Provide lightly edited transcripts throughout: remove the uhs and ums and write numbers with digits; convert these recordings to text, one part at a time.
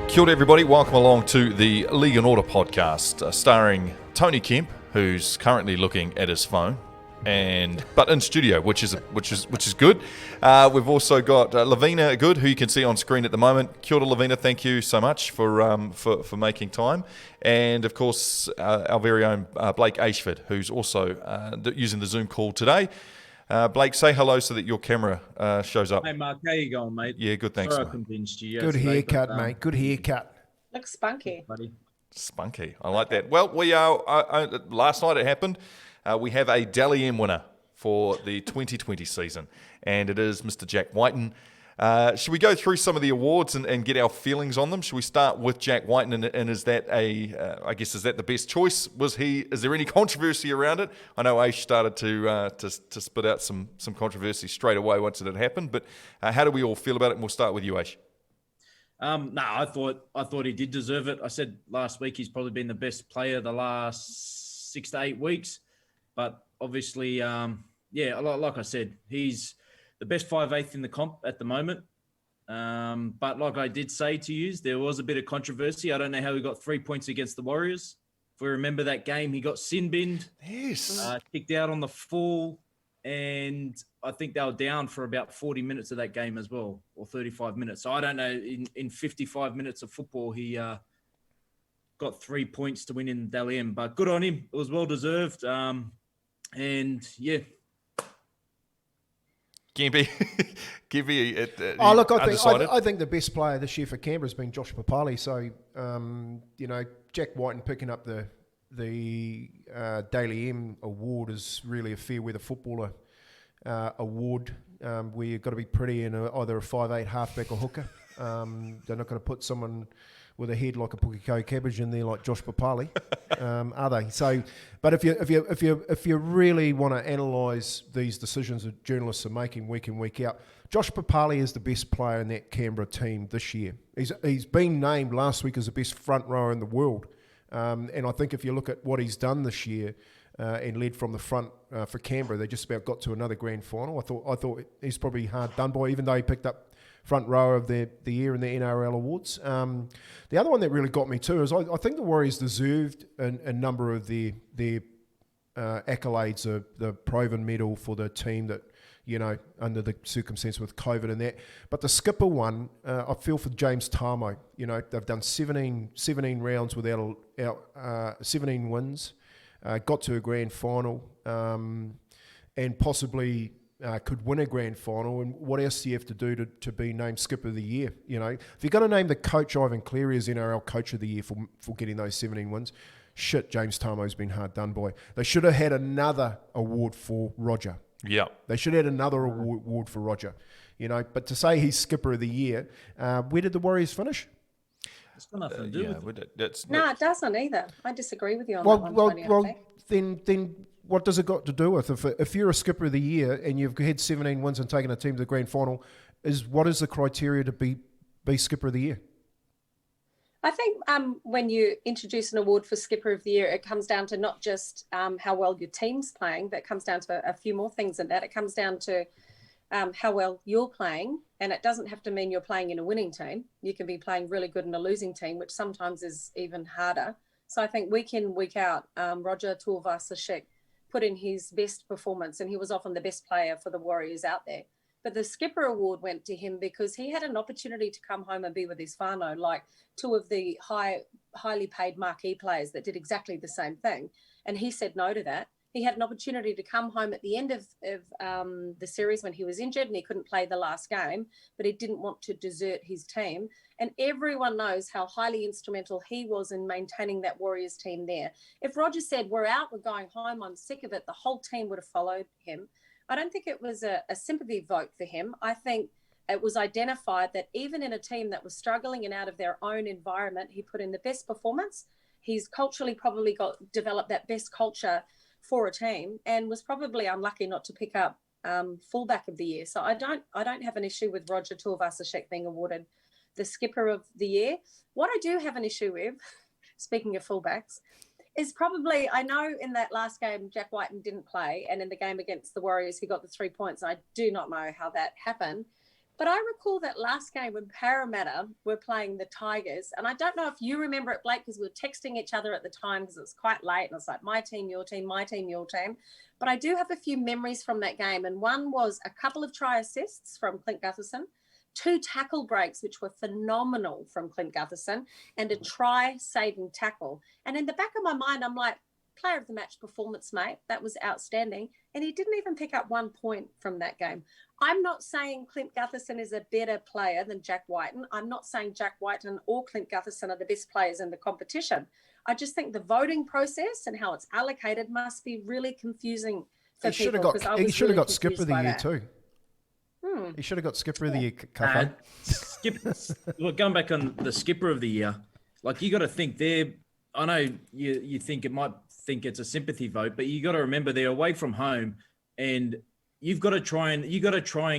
Kia ora everybody, welcome along to the League and Order podcast, starring Tony Kemp, who's currently looking at his phone, but in studio, which is good. We've also got Lavina Good, who you can see on screen at the moment. Kia ora, Lavina, thank you so much for making time, and of course our very own Blake Ayshford, who's also using the Zoom call today. Blake, say hello so that your camera shows up. Hey, Mark, how you going, mate? Yeah, good, thanks. Sorry I couldn't be in studio. Good today, haircut, mate. Good haircut. Looks spunky. buddy. Spunky. I like that. Well, we are. Last night it happened. We have a Dally M winner for the 2020 season, and it is Mr. Jack Wighton. Should we go through some of the awards and get our feelings on them? Should we start with Jack Wighton, and is that is that the best choice? Is there any controversy around it? I know Aish started to spit out some controversy straight away once it had happened, but how do we all feel about it? And we'll start with you, Aish. I thought he did deserve it. I said last week he's probably been the best player the last 6 to 8 weeks, but obviously, like I said, he's the best 5/8 in the comp at the moment. But like I did say to you, there was a bit of controversy. I don't know how he got 3 points against the Warriors. If we remember that game, he got sin-binned. Yes. Kicked out on the full, and I think they were down for about 40 minutes of that game as well, or 35 minutes. So I don't know, in 55 minutes of football, he got 3 points to win in Dally M. But good on him. It was well-deserved. Kempy, I think the best player this year for Canberra has been Josh Papali. So, Jack Wighton picking up the Daily M award is really a fair weather footballer award, where you've got to be pretty in either a 5'8" halfback or hooker. They're not going to put someone with a head like a pukiko cabbage in there like Josh Papali, are they? So, but if you really want to analyse these decisions that journalists are making week in, week out, Josh Papali is the best player in that Canberra team this year. He's been named last week as the best front rower in the world, and I think if you look at what he's done this year and led from the front for Canberra, they just about got to another grand final. I thought he's probably hard done by, even though he picked up front row of the year in the NRL awards. The other one that really got me too is I think the Warriors deserved a number of their accolades, the Proven Medal for the team that, under the circumstance with COVID and that. But the skipper one, I feel for James Tamo. They've done 17 rounds without 17 wins, got to a grand final, and possibly could win a grand final. And what else do you have to do to be named skipper of the year? If you're going to name the coach Ivan Cleary as NRL coach of the year for getting those 17 wins, shit, James Tamo's been hard done by. They should have had another award for Roger. Yeah, they should have had another award for Roger. But to say he's skipper of the year, where did the Warriors finish? It's got nothing to do with it. No, it doesn't either. I disagree with you on that one, Tony, then what does it got to do with? If you're a skipper of the year and you've had 17 wins and taken a team to the grand final, what is the criteria to be skipper of the year? I think when you introduce an award for skipper of the year, it comes down to not just how well your team's playing, but it comes down to a few more things than that. It comes down to how well you're playing, and it doesn't have to mean you're playing in a winning team. You can be playing really good in a losing team, which sometimes is even harder. So I think week in, week out, Roger Tuivasa-Sheck put in his best performance, and he was often the best player for the Warriors out there. But the skipper award went to him because he had an opportunity to come home and be with his whānau, like two of the highly paid marquee players that did exactly the same thing. And he said no to that. He had an opportunity to come home at the end of the series when he was injured and he couldn't play the last game, but he didn't want to desert his team. And everyone knows how highly instrumental he was in maintaining that Warriors team there. If Roger said, we're out, we're going home, I'm sick of it, the whole team would have followed him. I don't think it was a sympathy vote for him. I think it was identified that even in a team that was struggling and out of their own environment, he put in the best performance. He's culturally probably developed that best culture for a team and was probably unlucky not to pick up fullback of the year. So I don't have an issue with Roger Tuivasa-Sheck being awarded the skipper of the year. What I do have an issue with, speaking of fullbacks, is probably, I know in that last game, Jack Wighton didn't play, and in the game against the Warriors, he got the 3 points. And I do not know how that happened. But I recall that last game when Parramatta were playing the Tigers, and I don't know if you remember it, Blake, because we were texting each other at the time because it was quite late, and it's like my team, your team, my team, your team. But I do have a few memories from that game, and one was a couple of try assists from Clint Gutherson, 2 tackle breaks, which were phenomenal from Clint Gutherson, and a try-saving tackle. And in the back of my mind, I'm like, player of the match performance, mate. That was outstanding. And he didn't even pick up 1 point from that game. I'm not saying Clint Gutherson is a better player than Jack Wighton. I'm not saying Jack Wighton or Clint Gutherson are the best players in the competition. I just think the voting process and how it's allocated must be really confusing for people. He should have got skipper of the year too. He should have got skipper of the year, Cuffo. Look, going back on the skipper of the year, like you got to think I know you think it might think it's a sympathy vote, but you got to remember they're away from home, and you've got to try and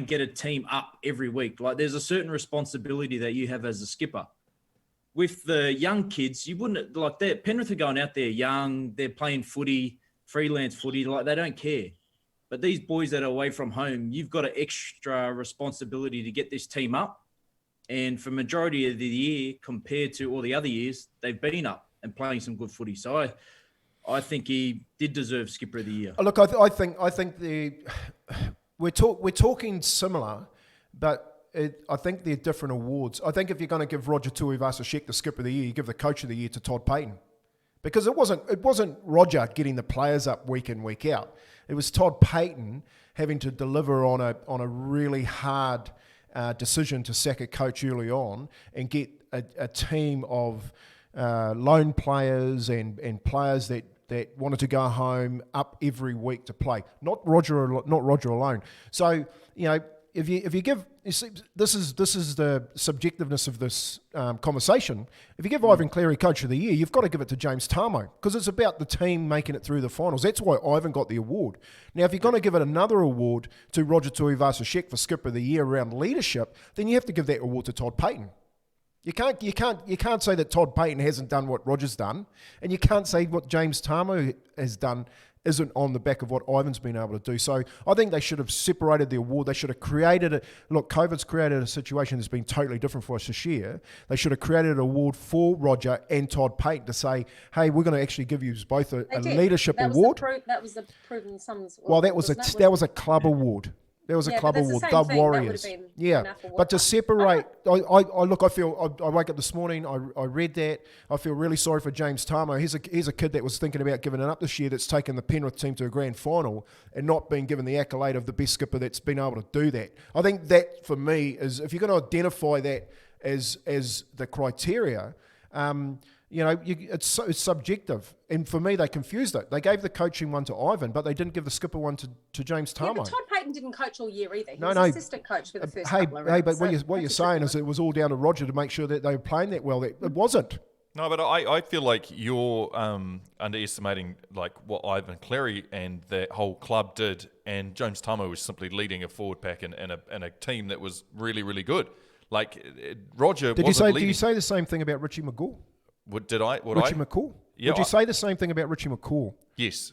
get a team up every week. Like there's a certain responsibility that you have as a skipper. With the young kids, you wouldn't like that. Penrith are going out there young, they're playing footy, freelance footy, like they don't care. But these boys that are away from home, you've got an extra responsibility to get this team up. And for majority of the year, compared to all the other years, they've been up and playing some good footy. So I think he did deserve skipper of the year. Look, I think we're talking similar, but I think they're different awards. I think if you're going to give Roger Tuivasa-Sheck the skipper of the year, you give the coach of the year to Todd Payten, because it wasn't Roger getting the players up week in, week out. It was Todd Payten having to deliver on a really hard decision to sack a coach early on and get a team of loan players and players that wanted to go home up every week to play. Not Roger alone. So if you give, you see, this is the subjectiveness of this conversation. If you give Ivan Cleary coach of the year, you've got to give it to James Tarmo, because it's about the team making it through the finals. That's why Ivan got the award. Now, if you're going to give it another award to Roger Tuivasa-Sheck for skipper of the year around leadership, then you have to give that award to Todd Payten. You can't say that Todd Payten hasn't done what Roger's done, and you can't say what James Tarmo has done isn't on the back of what Ivan's been able to do. So I think they should have separated the award. They should have created it. Look, COVID's created a situation that's been totally different for us this year. They should have created an award for Roger and Todd Payten to say, hey, we're going to actually give you both a leadership award. That was the Proven Sons. Well, that was a club award. There was a club award, the Warriors. But to separate, I wake up this morning, I read that. I feel really sorry for James Tarmo. He's a kid that was thinking about giving it up this year, that's taken the Penrith team to a grand final and not being given the accolade of the best skipper that's been able to do that. I think that, for me, is, if you're going to identify that as the criteria, it's subjective. And for me, they confused it. They gave the coaching one to Ivan, but they didn't give the skipper one to James Tarmo. Yeah, but Todd Payten didn't coach all year either. He was assistant coach for the first couple of rounds. Hey, but what you're saying is it was all down to Roger to make sure that they were playing that well. It wasn't. No, but I feel like you're underestimating like what Ivan Cleary and that whole club did, and James Tarmo was simply leading a forward pack and a team that was really, really good. Like Roger did you say the same thing about Richie McCaw? Richie McCaw? Yeah, Would you say the same thing about Richie McCaw? Yes.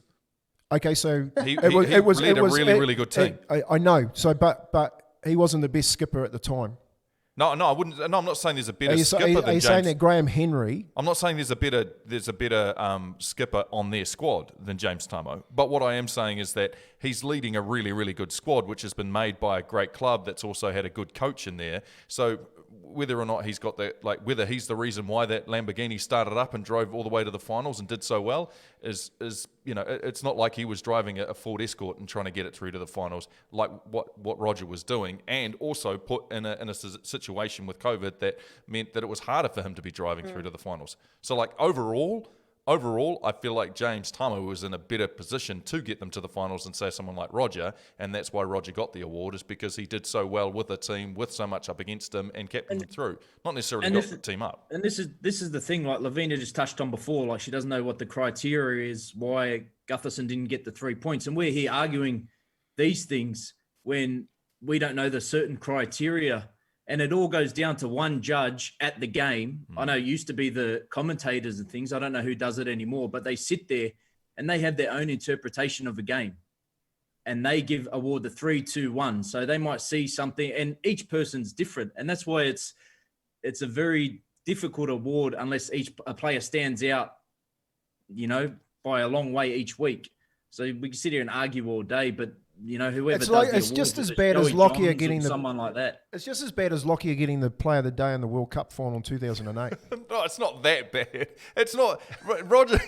Okay, so he led a really good team. I know. So, but he wasn't the best skipper at the time. No, I wouldn't. No, I'm not saying there's a better skipper than James. Are you saying that Graham Henry? I'm not saying there's a better skipper on their squad than James Tarmo. But what I am saying is that he's leading a really, really good squad, which has been made by a great club that's also had a good coach in there. So whether or not he's got that, like whether he's the reason why that Lamborghini started up and drove all the way to the finals and did so well is it's not like he was driving a Ford Escort and trying to get it through to the finals like what Roger was doing, and also put in a situation with COVID that meant that it was harder for him to be driving through to the finals. So like overall, I feel like James Tarmo was in a better position to get them to the finals than, say, someone like Roger, and that's why Roger got the award, is because he did so well with a team with so much up against him and kept them through. Not necessarily got the team up. And this is the thing, like Lavina just touched on before, like she doesn't know what the criteria is, why Gutherson didn't get the 3 points. And we're here arguing these things when we don't know the certain criteria. And it all goes down to one judge at the game. I know it used to be the commentators and things. I don't know who does it anymore, but they sit there and they have their own interpretation of the game. and they award the 3-2-1. So they might see something, and each person's different. And that's why it's a very difficult award unless a player stands out, by a long way each week. So we can sit here and argue all day, but whoever it's just as bad as Lockyer getting someone like that. It's just as bad as Lockyer getting the Player of the Day in the World Cup final in 2008. No, it's not that bad. It's not. Roger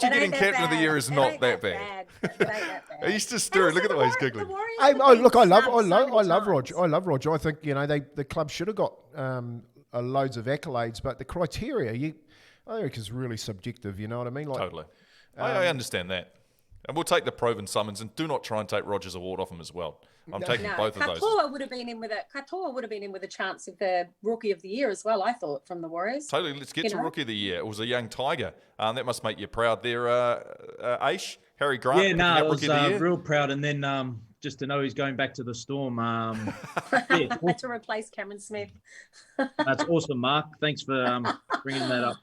getting Captain of the Year is not that bad. He's just stirring. Look at the way he's giggling. I love Roger. I love Roger. I think the club should have got loads of accolades, but the criteria, I think, is really subjective. You know what I mean? Totally. I understand that. And we'll take the Proven summons, and do not try and take Roger's award off him as well. I'm taking both of those. Katoa would have been in with a chance of the Rookie of the Year as well, I thought, from the Warriors. Totally. Let's get to Rookie of the Year. It was a young tiger. That must make you proud there, Aish. Harry Grant. Yeah, I was real proud. And then just to know he's going back to the Storm. To replace Cameron Smith. That's awesome, Mark. Thanks for bringing that up.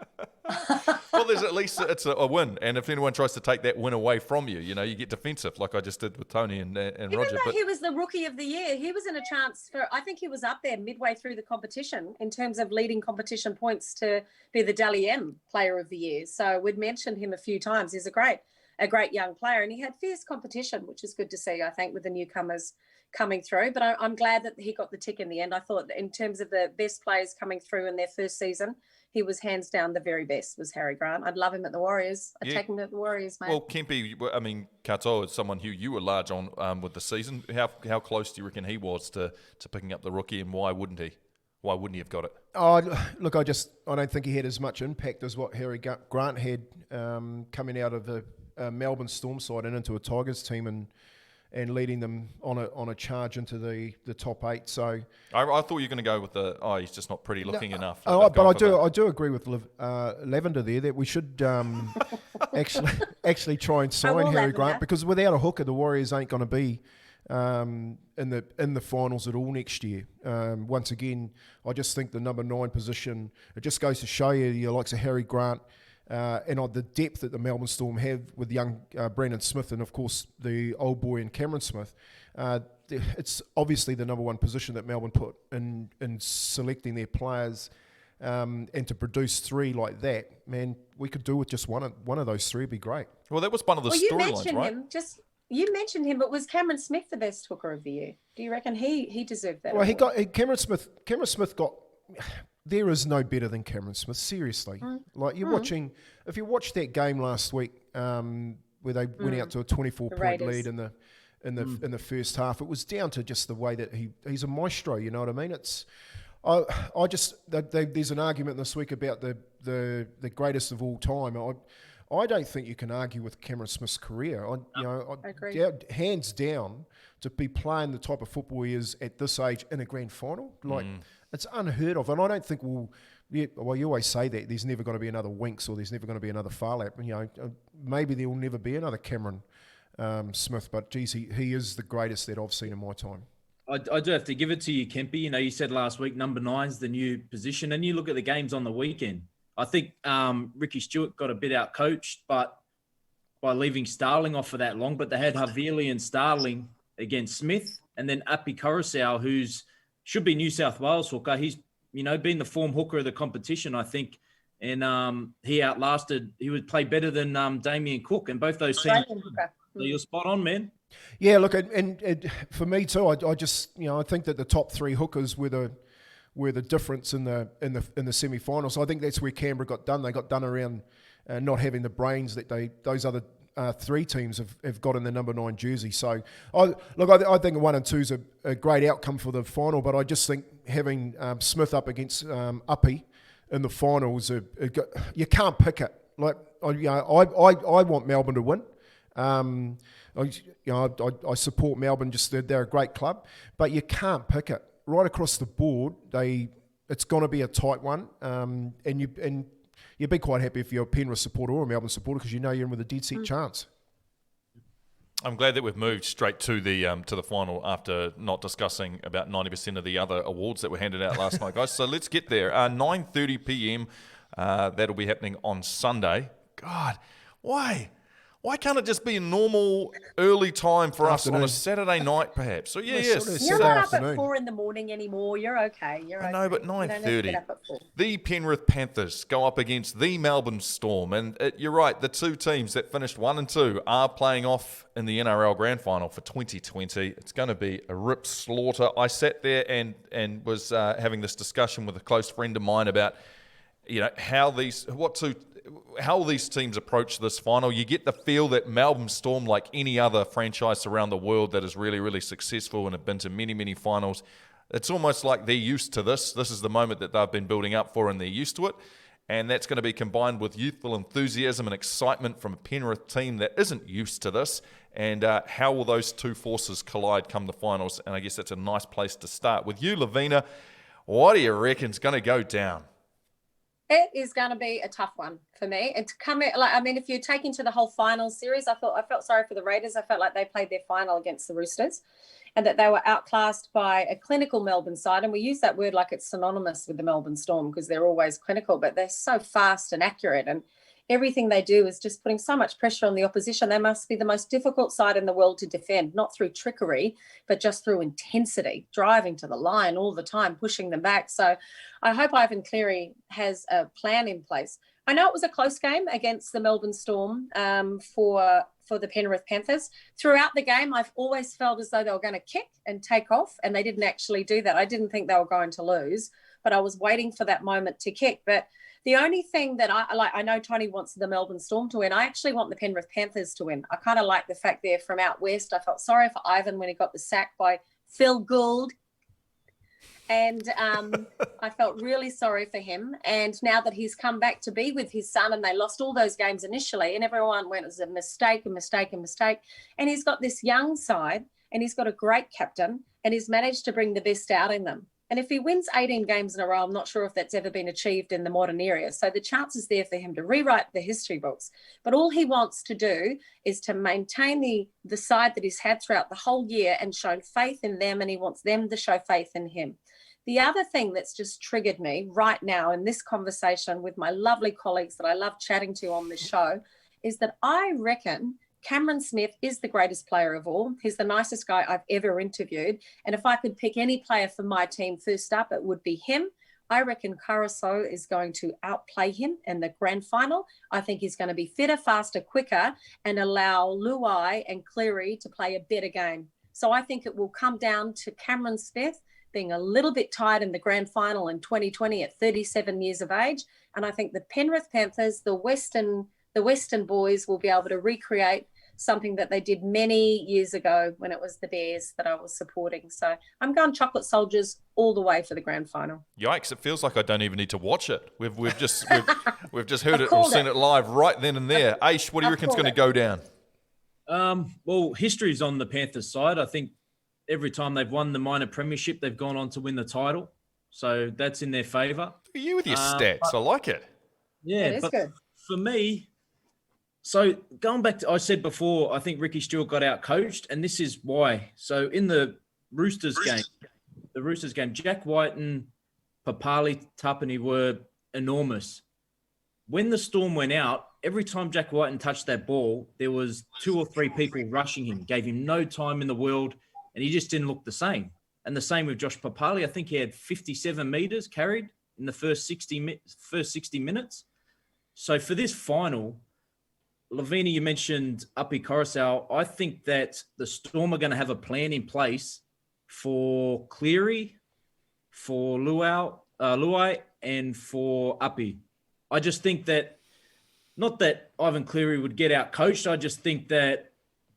Well, there's at least it's a win, and if anyone tries to take that win away from you, you get defensive, like I just did with Tony and Roger. Even though he was the Rookie of the Year, he was in a chance for. I think he was up there midway through the competition in terms of leading competition points to be the Dally M Player of the Year. So we'd mentioned him a few times. He's a great young player, and he had fierce competition, which is good to see, I think, with the newcomers coming through. But I'm glad that he got the tick in the end. I thought in terms of the best players coming through in their first season, he was hands down the very best, was Harry Grant. I'd love him at the Warriors. I'd take him at the Warriors, mate. Well, Kempy, Katoa is someone who you were large on with the season. How close do you reckon he was to picking up the rookie, and why wouldn't he? Why wouldn't he have got it? Oh, look, I don't think he had as much impact as what Harry Grant had coming out of the Melbourne Storm side and into a Tigers team and leading them on a charge into the top 8. So I thought you were going to go with he's just not pretty looking enough. But I do agree with Lavender there that we should actually try and sign Harry Grant, because without a hooker, the Warriors ain't going to be in the finals at all next year. Once again, I just think the number 9 position, it just goes to show you your likes of Harry Grant. And the depth that the Melbourne Storm have with young Brandon Smith and, of course, the old boy and Cameron Smith, it's obviously the number 1 position that Melbourne put in selecting their players, and to produce 3 like that, man, we could do with just one of those 3 would be great. Well, that was one of the storylines, right? You mentioned him, but was Cameron Smith the best hooker of the year? Do you reckon he deserved that? Well, Cameron Smith got. There is no better than Cameron Smith, seriously. Like you're watching, if you watched that game last week, where they went out to a 24-point lead in the first half, it was down to just the way that he's a maestro. You know what I mean? There's an argument this week about the greatest of all time. I don't think you can argue with Cameron Smith's career. I agree. Hands down, to be playing the type of football he is at this age in a grand final, it's unheard of. And I don't think you always say that there's never going to be another Winks or there's never going to be another Farlap. Maybe there will never be another Cameron Smith, but geez, he is the greatest that I've seen in my time. I do have to give it to you, Kempy. You said last week number 9's the new position, and you look at the games on the weekend. I think Ricky Stewart got a bit out coached, but by leaving Starling off for that long. But they had Havili and Starling against Smith, and then Api Coruscant, who's should be New South Wales hooker. He's been the form hooker of the competition, I think, and he would play better than Damien Cook, and both those teams. So you're spot on, man. Yeah, look, and for me too, I just I think that the top 3 hookers were the difference in the semi-finals. So I think that's where Canberra got done. They got done around not having the brains that those other 3 teams have got in the number 9 jersey. So I think 1 and 2 is a great outcome for the final, but I just think having Smith up against Uppy in the finals, you can't pick it. Like I want Melbourne to win. I support Melbourne. Just they're a great club, but you can't pick it right across the board. It's going to be a tight one, and you'd be quite happy if you're a Penrith supporter or a Melbourne supporter, because you're in with a dead set chance. I'm glad that we've moved straight to the final after not discussing about 90% of the other awards that were handed out last night, guys. So let's get there. 9:30 p.m. That'll be happening on Sunday. God, why Why can't it just be a normal early time for us on a Afternoon. Saturday night, perhaps? So Yeah, yes, sort of You're Saturday not up afternoon. at 4 a.m. anymore. You're okay. You're I okay. know, but You don't need to 9:30. get up at 4. The Penrith Panthers go up against the Melbourne Storm, and you're right. The two teams that finished 1 and 2 are playing off in the NRL Grand Final for 2020. It's going to be a rip slaughter. I sat there and was having this discussion with a close friend of mine about, how these teams approach this final. You get the feel that Melbourne Storm, like any other franchise around the world that is really, really successful and have been to many, many finals, it's almost like they're used to this. This is the moment that they've been building up for, and they're used to it. And that's going to be combined with youthful enthusiasm and excitement from a Penrith team that isn't used to this. And how will those two forces collide come the finals? And I guess that's a nice place to start. With you, Lavina, what do you reckon's going to go down? It is going to be a tough one for me. And to come in, if you take into the whole final series, I felt sorry for the Raiders. I felt like they played their final against the Roosters, and that they were outclassed by a clinical Melbourne side. And we use that word like it's synonymous with the Melbourne Storm because they're always clinical, but they're so fast and accurate. And everything they do is just putting so much pressure on the opposition. They must be the most difficult side in the world to defend, not through trickery, but just through intensity, driving to the line all the time, pushing them back. So I hope Ivan Cleary has a plan in place. I know it was a close game against the Melbourne Storm for the Penrith Panthers. Throughout the game, I've always felt as though they were going to kick and take off, and they didn't actually do that. I didn't think they were going to lose, but I was waiting for that moment to kick. But the only thing that I know Tony wants the Melbourne Storm to win. I actually want the Penrith Panthers to win. I kind of like the fact they're from out west. I felt sorry for Ivan when he got the sack by Phil Gould. And I felt really sorry for him. And now that he's come back to be with his son, and they lost all those games initially, and everyone went, it was a mistake. And he's got this young side, and he's got a great captain, and he's managed to bring the best out in them. And if he wins 18 games in a row, I'm not sure if that's ever been achieved in the modern era. So the chance is there for him to rewrite the history books. But all he wants to do is to maintain the side that he's had throughout the whole year and shown faith in them, and he wants them to show faith in him. The other thing that's just triggered me right now in this conversation with my lovely colleagues that I love chatting to on this show is that I reckon Cameron Smith is the greatest player of all. He's the nicest guy I've ever interviewed. And if I could pick any player for my team first up, it would be him. I reckon Caruso is going to outplay him in the grand final. I think he's going to be fitter, faster, quicker, and allow Luai and Cleary to play a better game. So I think it will come down to Cameron Smith being a little bit tired in the grand final in 2020 at 37 years of age. And I think the Penrith Panthers, the Western boys, will be able to recreate something that they did many years ago when it was the Bears that I was supporting. So I'm going Chocolate Soldiers all the way for the grand final. Yikes! It feels like I don't even need to watch it. We've just heard it or seen it live right then and there. Aish, what do you reckon's going to go down? Well, history's on the Panthers side. I think every time they've won the minor premiership, they've gone on to win the title. So that's in their favour. You with your stats. I like it. Yeah, it is good. For me, so going back to, I said before, I think Ricky Stewart got out coached, and this is why. So in the Roosters game, Jack Wighton, Papali, Tapani were enormous. When the Storm went out, every time Jack Wighton touched that ball, there was 2 or 3 people rushing him, gave him no time in the world, and he just didn't look the same. And the same with Josh Papali. I think he had 57 metres carried in the first 60 minutes. So for this final, Lavina, you mentioned Api Coruscant. I think that the Storm are going to have a plan in place for Cleary, for Luai, and for Api. I just think that, not that Ivan Cleary would get out coached, I just think that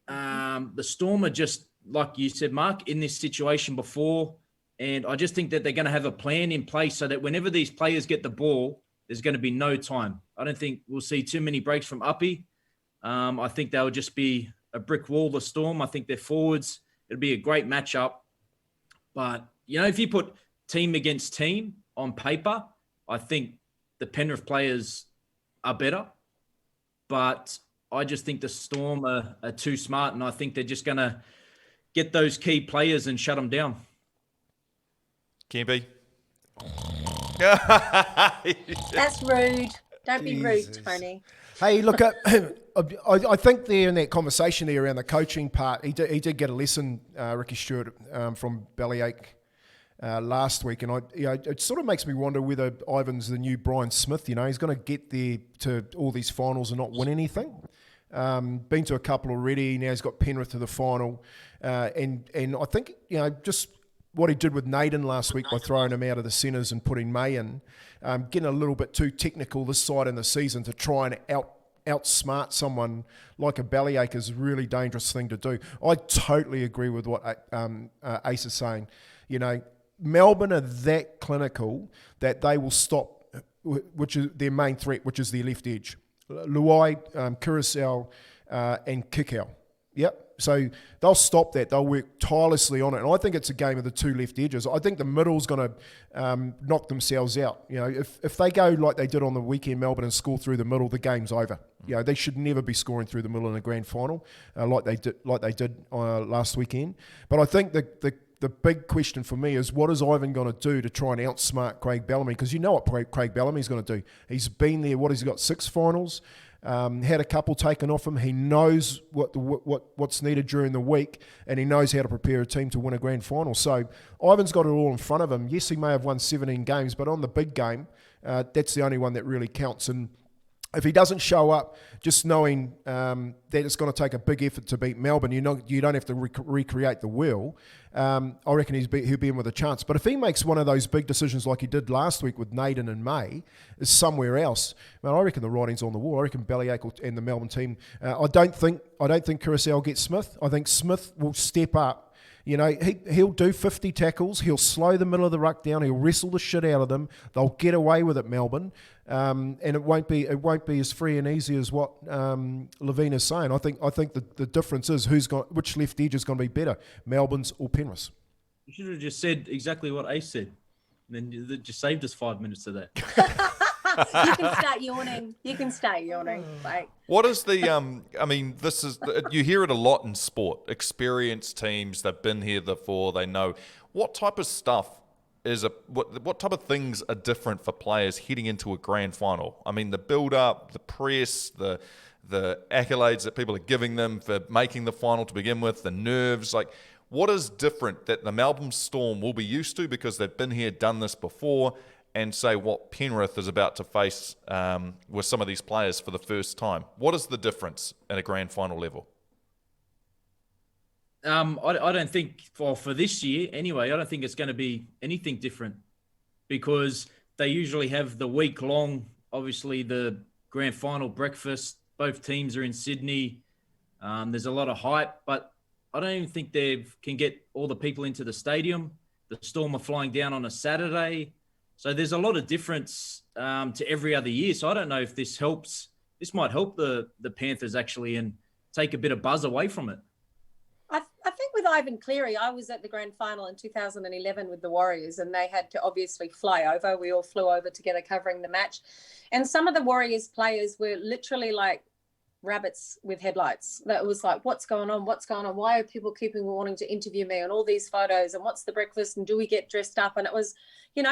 the Storm are just, like you said, Mark, in this situation before. And I just think that they're going to have a plan in place so that whenever these players get the ball, there's going to be no time. I don't think we'll see too many breaks from Uppy. I think they'll just be a brick wall, the Storm. I think their forwards, it'll be a great matchup. But, if you put team against team on paper, I think the Penrith players are better. But I just think the Storm are too smart, and I think they're just going to get those key players and shut them down. Kempy? That's rude. Don't be rude, Tony. Hey, look, I think there in that conversation there around the coaching part, he did get a lesson, Ricky Stewart, from Bellyache last week, and it sort of makes me wonder whether Ivan's the new Brian Smith. He's going to get there to all these finals and not win anything. Been to a couple already. Now he's got Penrith to the final, and I think just what he did with Naden last week by throwing him out of the centres and putting May in, getting a little bit too technical this side in the season to try and outsmart someone like a Bellyache is a really dangerous thing to do. I totally agree with what Ace is saying. Melbourne are that clinical that they will stop, which is their main threat, which is their left edge. Luai, Curacao, and Kikau. Yep. So they'll stop that. They'll work tirelessly on it. And I think it's a game of the two left edges. I think the middle's going to knock themselves out. If they go like they did on the weekend, Melbourne, and score through the middle, the game's over. They should never be scoring through the middle in a grand final like they did last weekend. But I think the big question for me is, what is Ivan going to do to try and outsmart Craig Bellamy? Because you know what Craig Bellamy's going to do. He's been there. What has he got? 6 finals. Had a couple taken off him. He knows what's needed during the week, and he knows how to prepare a team to win a grand final. So Ivan's got it all in front of him. Yes, he may have won 17 games, but on the big game, that's the only one that really counts. And if he doesn't show up, just knowing that it's going to take a big effort to beat Melbourne, you don't have to recreate the wheel. I reckon he'll be in with a chance. But if he makes one of those big decisions like he did last week with Naden and May, is somewhere else, I reckon the writing's on the wall. I reckon Bellyache and the Melbourne team. I don't think Curacao will get Smith. I think Smith will step up. He'll do 50 tackles. He'll slow the middle of the ruck down. He'll wrestle the shit out of them. They'll get away with it, Melbourne, and it won't be as free and easy as what Lavina's saying. I think the difference is which left edge is going to be better, Melbourne's or Penrith's. You should have just said exactly what Ace said, and then that just saved us 5 minutes of that. You can start yawning. Like. What is the? This is you hear it a lot in sport. Experienced teams, they've been here before. They know what type of stuff is what type of things are different for players heading into a grand final. I mean, the build-up, the press, the accolades that people are giving them for making the final to begin with, the nerves. Like, what is different that the Melbourne Storm will be used to because they've been here, done this before? And say what Penrith is about to face with some of these players for the first time. What is the difference at a grand final level? I don't think, for this year anyway, I don't think it's going to be anything different because they usually have the week long, obviously the grand final breakfast. Both teams are in Sydney. There's a lot of hype, but I don't even think they can get all the people into the stadium. The Storm are flying down on a Saturday. So there's a lot of difference to every other year. So I don't know if this helps. This might help the Panthers actually and take a bit of buzz away from it. I think with Ivan Cleary, I was at the grand final in 2011 with the Warriors, and they had to obviously fly over. We all flew over together covering the match. And some of the Warriors players were literally like rabbits with headlights. That was like, what's going on? Why are people keeping wanting to interview me on all these photos? And what's the breakfast? And do we get dressed up? And it was,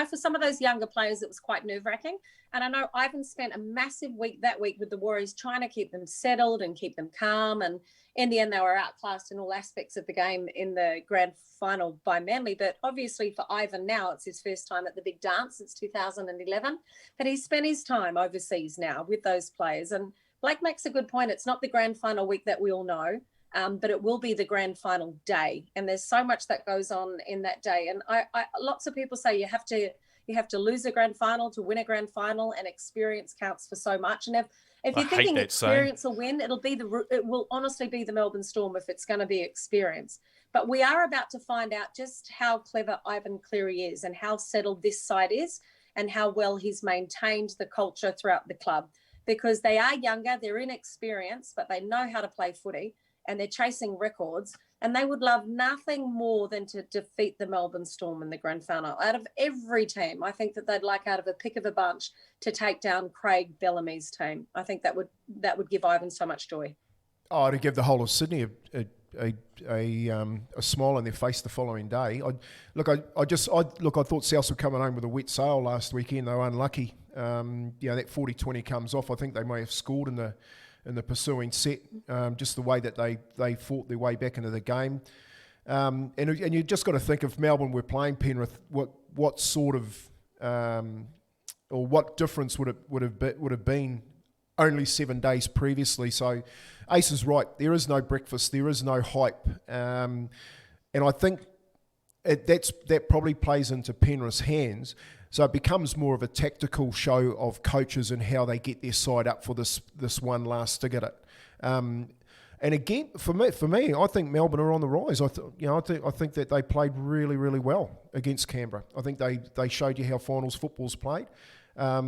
for some of those younger players, it was quite nerve-wracking. And I know Ivan spent a massive week that week with the Warriors trying to keep them settled and keep them calm. And in the end, they were outclassed in all aspects of the game in the grand final by Manly. But obviously for Ivan now, it's his first time at the big dance since 2011. But he's spent his time overseas now with those players. And Blake makes a good point. It's not the grand final week that we all know, but it will be the grand final day. And there's so much that goes on in that day. And I lots of people say you have to lose a grand final to win a grand final, and experience counts for so much. And if you're thinking experience will win, it will honestly be the Melbourne Storm if it's going to be experience. But we are about to find out just how clever Ivan Cleary is and how settled this side is and how well he's maintained the culture throughout the club. Because they are younger, they're inexperienced, but they know how to play footy and they're chasing records, and they would love nothing more than to defeat the Melbourne Storm in the grand final. Out of every team, I think that they'd like out of a pick of a bunch to take down Craig Bellamy's team. I think that would give Ivan so much joy. Oh, to give the whole of Sydney a smile on their face the following day. I thought Souths were coming home with a wet sail last weekend. They were unlucky. That 40-20 comes off. I think they may have scored in the pursuing set, just the way that they fought their way back into the game. And you just got to think, if Melbourne were playing Penrith, what sort of or what difference would have been only 7 days previously. So Ace is right. There is no breakfast. There is no hype. And I think that probably plays into Penrith's hands. So it becomes more of a tactical show of coaches and how they get their side up for this one last dig at it. And again, for me, I think Melbourne are on the rise. I think that they played really, really well against Canberra. I think they showed you how finals football's played. I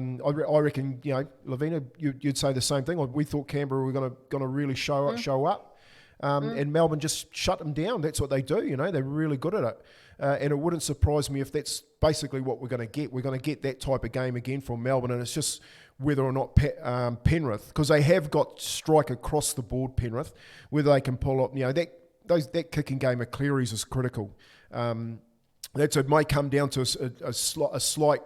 reckon, Lavina, you'd say the same thing. We thought Canberra were going to really show up, and Melbourne just shut them down. That's what they do. They're really good at it, and it wouldn't surprise me if that's basically what we're going to get. We're going to get that type of game again from Melbourne, and it's just whether or not Penrith, because they have got strike across the board, Penrith, whether they can pull up. That kicking game of Cleary's is critical. It may come down to a slight.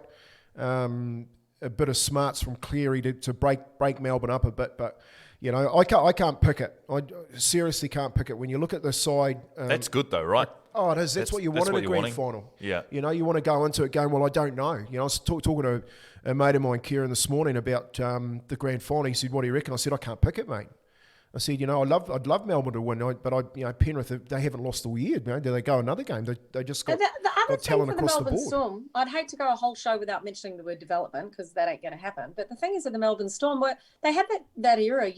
A bit of smarts from Cleary to break Melbourne up a bit, but I can't pick it. I seriously can't pick it. When you look at the side, that's good though, right? Oh, it is. That's what you want in a grand final. Yeah. You want to go into it going, well, I don't know. I was talking to a mate of mine, Kieran, this morning about the grand final. He said, "What do you reckon?" I said, "I can't pick it, mate." I said, I'd love Melbourne to win, but Penrith, they haven't lost all year. Do they go another game? They just got talent across the board. Storm, I'd hate to go a whole show without mentioning the word development, because that ain't going to happen. But the thing is, in the Melbourne Storm, they had that era.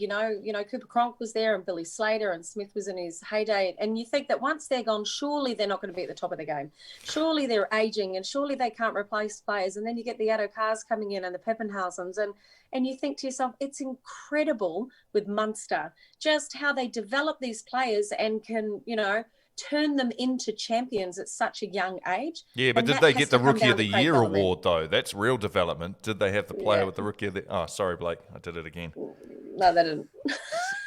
Cooper Cronk was there, and Billy Slater, and Smith was in his heyday. And you think that once they're gone, surely they're not going to be at the top of the game. Surely they're aging, and surely they can't replace players. And then you get the Addo Cars coming in, and the Peppenhausens, and you think to yourself, it's incredible with Munster, just how they develop these players and can, turn them into champions at such a young age. Yeah, but did they get the Rookie of the Year award, though? That's real development. Did they have the player with the Rookie of the... Oh, sorry, Blake. I did it again. No, they didn't.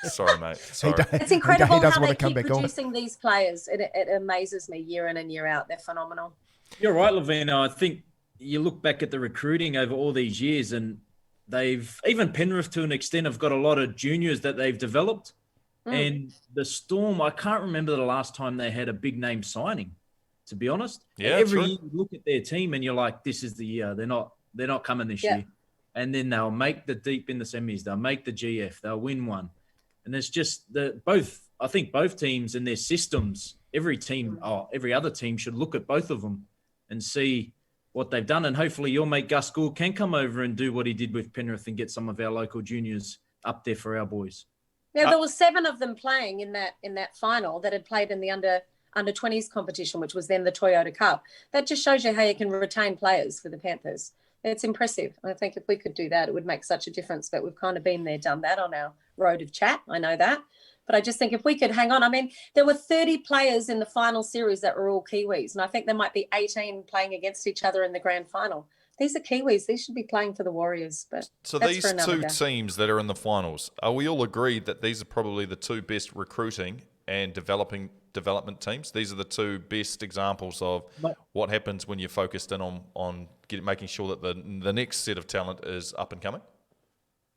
Sorry, mate. Sorry. It's incredible how they keep producing these players. It amazes me year in and year out. They're phenomenal. You're right, Lavina. I think you look back at the recruiting over all these years, and even Penrith to an extent have got a lot of juniors that they've developed. And the Storm, I can't remember the last time they had a big name signing, to be honest. Yeah, every year you look at their team and you're like, this is the year. They're not coming this year. And then they'll make the deep in the semis, they'll make the GF, they'll win one. And it's just I think both teams and their systems, every other team should look at both of them and see what they've done. And hopefully your mate Gus Gould can come over and do what he did with Penrith and get some of our local juniors up there for our boys. Now, there were 7 of them playing in that final that had played in the under 20s competition, which was then the Toyota Cup. That just shows you how you can retain players for the Panthers. It's impressive. I think if we could do that, it would make such a difference. But we've kind of been there, done that on our road of chat. I know that. But I just think if we could hang on. I mean, there were 30 players in the final series that were all Kiwis. And I think there might be 18 playing against each other in the grand final. These are Kiwis. These should be playing for the Warriors. But so these two teams that are in the finals, are we all agreed that these are probably the two best recruiting and development teams? These are the two best examples of what happens when you're focused in on making sure that the next set of talent is up and coming?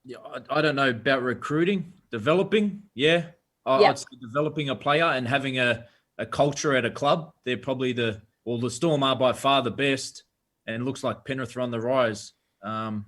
Yeah, I don't know about recruiting. Developing, yeah. I'd say developing a player and having a culture at a club. They're probably the Storm are by far the best. And it looks like Penrith are on the rise. The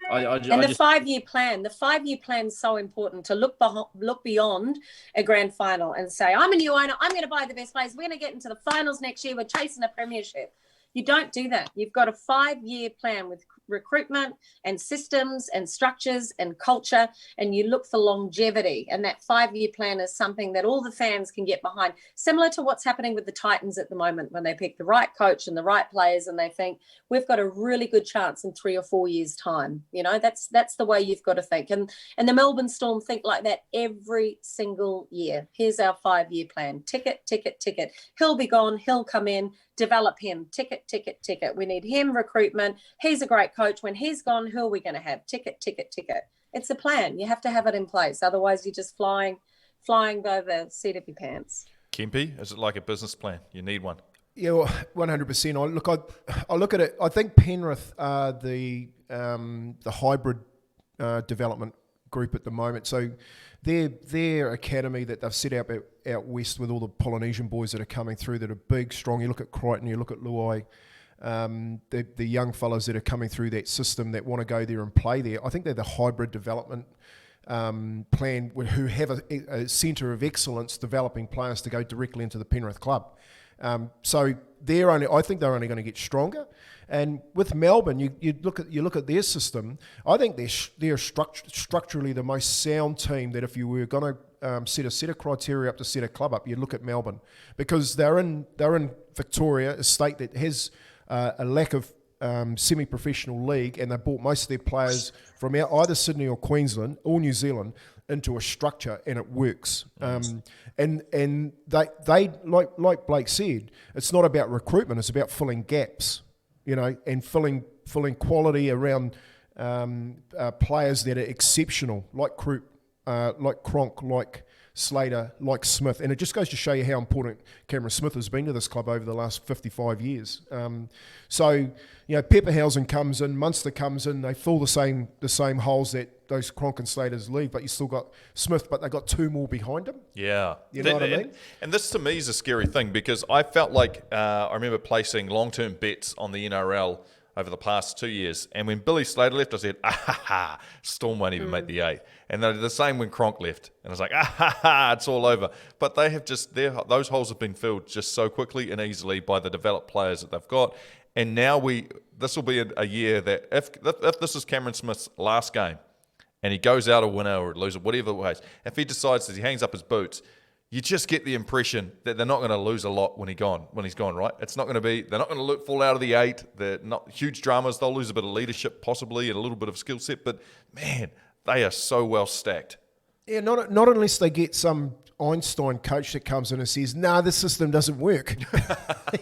5-year plan. The 5-year plan is so important to look beyond a grand final and say, I'm a new owner. I'm going to buy the best players. We're going to get into the finals next year. We're chasing a premiership. You don't do that. You've got a 5-year plan with recruitment and systems and structures and culture, and you look for longevity. And that 5-year plan is something that all the fans can get behind, similar to what's happening with the Titans at the moment when they pick the right coach and the right players and they think we've got a really good chance in 3 or 4 years' time. That's the way you've got to think. And the Melbourne Storm think like that every single year. Here's our 5-year plan. Ticket. He'll be gone. He'll come in. Develop him. Ticket. We need him. Recruitment. He's a great coach. When he's gone, who are we going to have? Ticket. It's a plan. You have to have it in place. Otherwise, you're just flying flying by the seat of your pants. Kempy, is it like a business plan? You need one. Yeah, well, 100%. I look at it. I think Penrith are the hybrid development group at the moment. So their academy that they've set up out west with all the Polynesian boys that are coming through that are big, strong. You look at Crichton, you look at Luai, the young fellows that are coming through that system that want to go there and play there. I think they're the hybrid development plan who have a centre of excellence developing players to go directly into the Penrith club. So I think they're only going to get stronger. And with Melbourne, you look at their system. I think they're structurally the most sound team that if you were going to set a set of criteria up to set a club up, you'd look at Melbourne, because they're in Victoria, a state that has a lack of semi-professional league, and they brought most of their players from either Sydney or Queensland or New Zealand into a structure, and it works. And they like Blake said, it's not about recruitment; it's about filling gaps, and filling quality around players that are exceptional, like Krupp, like Cronk, like Slater, like Smith. And it just goes to show you how important Cameron Smith has been to this club over the last 55 years. So Pepperhausen comes in, Munster comes in, they fill the same holes that those Cronk and Slaters leave, but you still got Smith, but they got two more behind him. Yeah. You know what I mean? And this to me is a scary thing, because I felt like I remember placing long-term bets on the NRL over the past 2 years. And when Billy Slater left, I said, Storm won't even make the 8. And they're the same when Cronk left. And I was like, it's all over. But they have those holes have been filled just so quickly and easily by the developed players that they've got. And now this will be a year that if this is Cameron Smith's last game and he goes out a winner or a loser, whatever it was, if he decides that he hangs up his boots, you just get the impression that they're not going to lose a lot when he's gone, right? It's not going to be, they're not going to fall out of the 8. They're not huge dramas. They'll lose a bit of leadership possibly and a little bit of skill set, but man, they are so well stacked. Yeah, not unless they get some Einstein coach that comes in and says, this system doesn't work. Do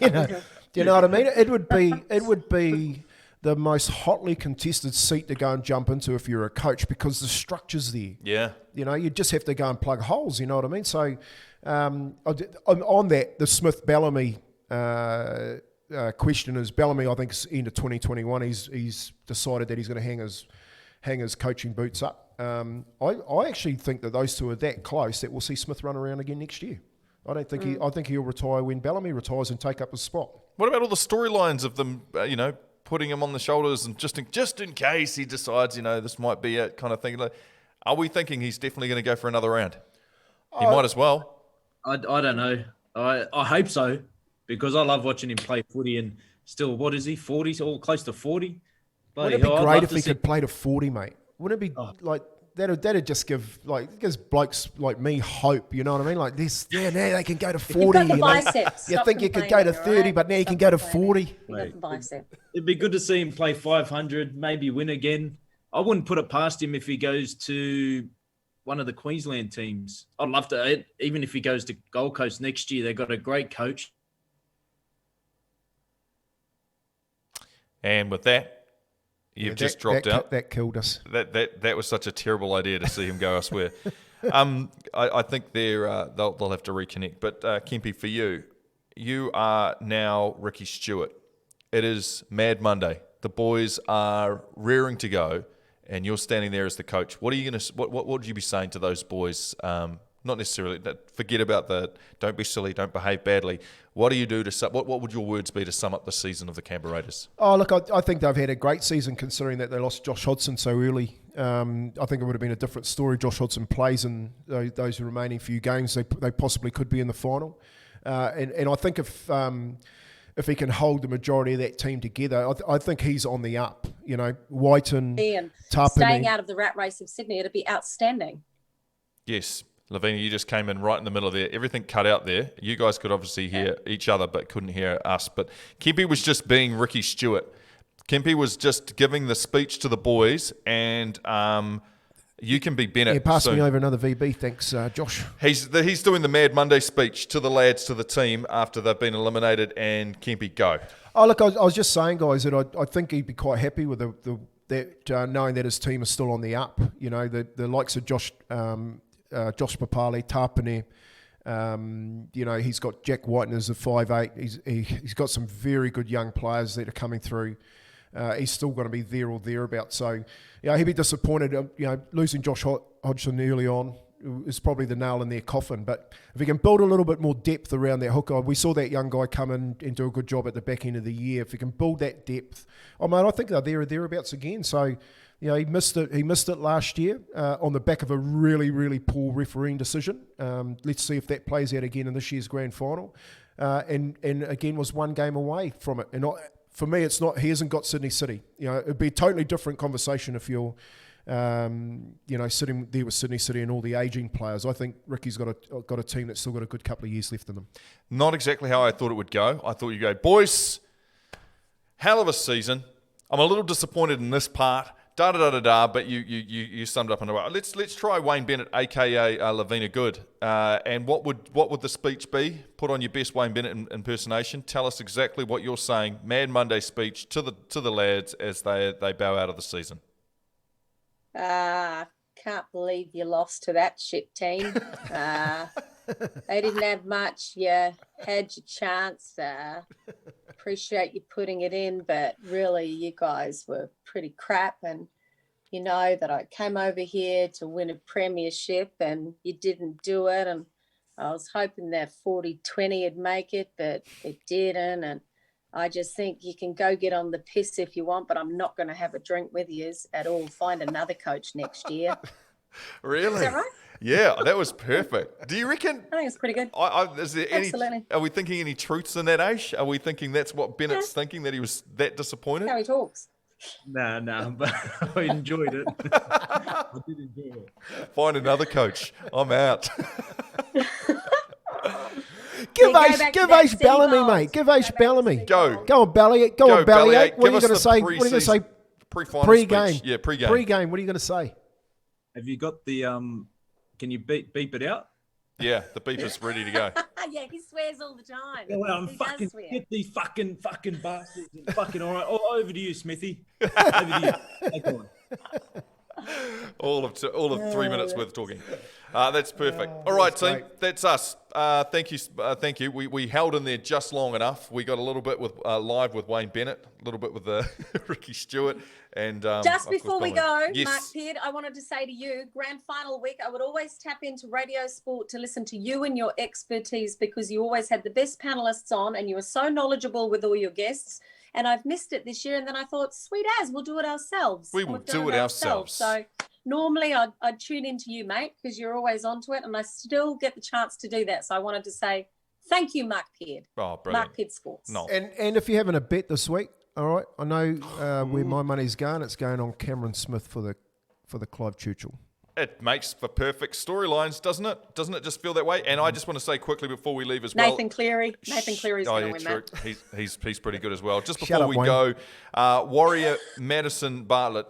you know what I mean? It would be the most hotly contested seat to go and jump into if you're a coach, because the structure's there. Yeah. You just have to go and plug holes, you know what I mean? So on that, the Smith-Bellamy question is, Bellamy, I think, is into 2021. He's decided that he's going to hang his coaching boots up. I actually think that those two are that close that we'll see Smith run around again next year. I think he'll retire when Bellamy retires and take up his spot. What about all the storylines of them, putting him on the shoulders and just in case he decides, this might be it kind of thing? Are we thinking he's definitely going to go for another round? He might as well. I don't know. I hope so, because I love watching him play footy, and still, what is he, 40, or close to 40? Wouldn't it be great if he could play to 40, mate? Wouldn't it be like... That'd just gives blokes like me hope, you know what I mean? Like this, now they can go to 40. You've got the biceps. You think you could go to 30, right? But now you can go to 40. You got the bicep. It'd be good to see him play 500, maybe win again. I wouldn't put it past him if he goes to one of the Queensland teams. I'd love to, even if he goes to Gold Coast next year. They've got a great coach. And with that, You've just dropped out. That killed us. That was such a terrible idea to see him go, I swear. I think they'll have to reconnect. But Kempy, for you are now Ricky Stewart. It is Mad Monday. The boys are rearing to go, and you're standing there as the coach. What are you going to? What would you be saying to those boys? Not necessarily. Forget about the. Don't be silly. Don't behave badly. What do you do to? What would your words be to sum up the season of the Canberra Raiders? Oh, look, I think they've had a great season considering that they lost Josh Hodgson so early. I think it would have been a different story. Josh Hodgson plays in those remaining few games. They possibly could be in the final, and I think if he can hold the majority of that team together, I think he's on the up. Wighton, and Tapine. Staying out of the rat race of Sydney, it'd be outstanding. Yes. Lavina, you just came in right in the middle of there. Everything cut out there. You guys could obviously hear each other but couldn't hear us. But Kempy was just being Ricky Stewart. Kempy was just giving the speech to the boys, and you can be Bennett. Yeah, pass soon. me over another VB. Thanks, Josh. He's doing the Mad Monday speech to the lads, to the team, after they've been eliminated, and Kempy, go. Oh, look, I was just saying, guys, that I think he'd be quite happy with knowing that his team is still on the up. The likes of Josh Josh Papali, Tapane. He's got Jack Wighton as a 5'8". He's got some very good young players that are coming through. He's still going to be there or thereabouts. So, he'd be disappointed. Losing Josh Hodgson early on is probably the nail in their coffin. But if he can build a little bit more depth around that hooker, we saw that young guy come in and do a good job at the back end of the year. If he can build that depth, I think they're there or thereabouts again. So, he missed it. He missed it last year on the back of a really, really poor refereeing decision. Let's see if that plays out again in this year's grand final. And again, was one game away from it. And for me, it's not. He hasn't got Sydney City. It'd be a totally different conversation if you're, sitting there with Sydney City and all the ageing players. I think Ricky's got a team that's still got a good couple of years left in them. Not exactly how I thought it would go. I thought you'd go, boys, hell of a season. I'm a little disappointed in this part. But you summed up in a way. Let's try Wayne Bennett, aka Lavina Good. And what would the speech be? Put on your best Wayne Bennett impersonation. Tell us exactly what you're saying. Mad Monday speech to the lads as they bow out of the season. Can't believe you lost to that shit team. They didn't have much. You had your chance. Appreciate you putting it in, but really you guys were pretty crap, and you know that I came over here to win a premiership and you didn't do it, and I was hoping that 40-20 would make it, but it didn't, and I just think you can go get on the piss if you want, but I'm not going to have a drink with you at all. Find another coach next year. Really? Is that right? Yeah, that was perfect. Do you reckon? I think it's pretty good. Is there Absolutely. Are we thinking any truths in that, Aish? Are we thinking that's what Bennett's thinking, that he was that disappointed? How he talks. No, but I enjoyed it. I did enjoy it. Find another coach. I'm out. Give go Ace back to that City Bellamy, Gold. mate. Give Go Ace back to Bellamy. City Go. Gold. Go on, Belly. Go on, Belly. Bellyache. What are you Give going to us say? the What are you going to say? Pre-final Pre-game. speech. Yeah, pre-game. Pre-game. What are you going to say? Have you got the can you beep it out? Yeah, the beep is ready to go. Yeah, he swears all the time. Well, I'm He does fucking swear. get these fucking bastards. And fucking all right. Oh, over to you, Smithy. Over to you. Take on. all of 3 minutes worth of talking. That's perfect. All right, team. great. That's us. Thank you. We held in there just long enough. We got a little bit with live with Wayne Bennett, a little bit with Ricky Stewart, and Just before we go, yes. Mark Peard, I wanted to say to you, grand final week, I would always tap into Radio Sport to listen to you and your expertise, because you always had the best panelists on and you were so knowledgeable with all your guests. And I've missed it this year. And then I thought, sweet as, we'll do it ourselves. We And will we've done do it ourselves. So normally I'd tune into you, mate, because you're always onto it. And I still get the chance to do that. So I wanted to say thank you, Mark Peard. Oh, brilliant. Mark Peard Sports. No. And if you're having a bet this week, all right, I know where my money's going. It's going on Cameron Smith for the Clive Churchill. It makes for perfect storylines, doesn't it? Doesn't it just feel that way? And I just want to say quickly before we leave as well. Nathan Cleary's going to win true. that. He's pretty good as well. Just Shut before up, we Wayne. go, Warrior Madison Bartlett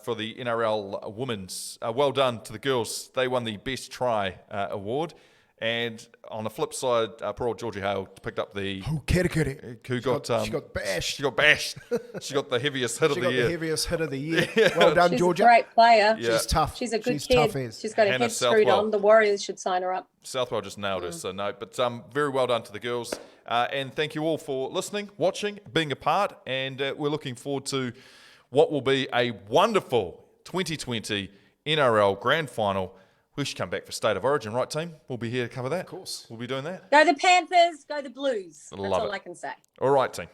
for the NRL Women's. Well done to the girls. They won the Best Try award. And on the flip side, poor old Georgie Hale picked up the... Oh, Kerikeri. Who got... She got bashed. She got bashed. She got the heaviest hit of She the got year. the heaviest hit of the year. Well done, She's Georgia. a great player. Yeah. She's tough. She's a good She's kid. tough as. She's got her Hannah head screwed Southwell. on. The Warriors should sign her up. Southwell just nailed her, so no. But very well done to the girls. And thank you all for listening, watching, being a part. And we're looking forward to what will be a wonderful 2020 NRL Grand Final. We should come back for State of Origin, right, team? We'll be here to cover that. Of course. We'll be doing that. Go the Panthers, go the Blues. That's Love all it. I can say. All right, team.